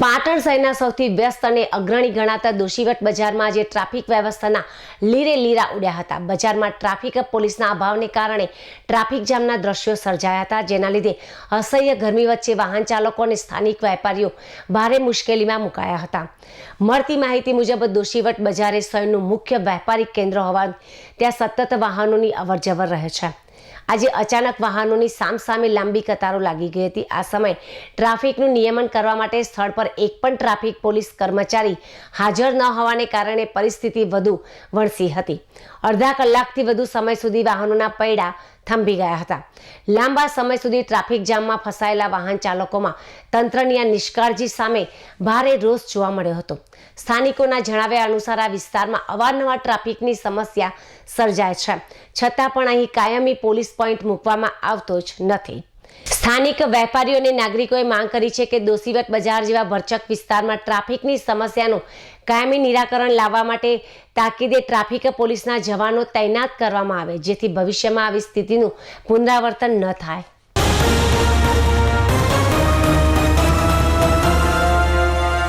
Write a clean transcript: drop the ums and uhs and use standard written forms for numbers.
પાટણ શહેરના સૌથી વ્યસ્ત અને અગ્રણી ગણાતા દોશીવટ બજારમાં આજે ટ્રાફિક વ્યવસ્થાના લીરે લીરા ઉડ્યા હતા। બજારમાં ટ્રાફિક પોલીસના અભાવને કારણે ટ્રાફિક જામના દ્રશ્યો સર્જાયા હતા, જેના લીધે અસહ્ય ગરમી વચ્ચે વાહન ચાલકો અને સ્થાનિક વેપારીઓ ભારે મુશ્કેલીમાં મુકાયા હતા। મળતી માહિતી મુજબ દોશીવટ બજાર એ શહેરનું મુખ્ય વેપારિક કેન્દ્ર હોવાથી ત્યાં સતત વાહનોની અવરજવર રહે છે। આજે અચાનક વાહનોની સામસામે લાંબી કતારો લાગી ગઈ હતી। આ સમયે ટ્રાફિકનું નિયમન કરવા માટે સ્થળ પર એક પણ ટ્રાફિક પોલીસ કર્મચારી હાજર ન હોવાને કારણે પરિસ્થિતિ વધુ વણસી હતી। અડધા કલાકથી વધુ સમય સુધી વાહનોના પૈડા થંભી ગયા હતા। લાંબા સમય સુધી ટ્રાફિક જામમાં ફસાયેલા વાહન ચાલકોમાં તંત્રની આ નિષ્કાળજી સામે ભારે રોષ જોવા મળ્યો હતો। સ્થાનિકોના જણાવ્યા અનુસાર આ વિસ્તારમાં અવારનવાર ટ્રાફિકની સમસ્યા સર્જાય છે, છતાં પણ અહીં કાયમી પોલીસ પોઈન્ટ મૂકવામાં આવતો જ નથી। સ્થાનિક વેપારીઓ અને નાગરિકોએ માંગ કરી છે કે દોશીવટ બજાર જેવા ભરચક વિસ્તારમાં ટ્રાફિકની સમસ્યાનું કાયમી નિરાકરણ લાવવા માટે તાકીદે ટ્રાફિક પોલીસના જવાનો તૈનાત કરવામાં આવે, જેથી ભવિષ્યમાં આવી સ્થિતિનું પુનરાવર્તન ન થાય।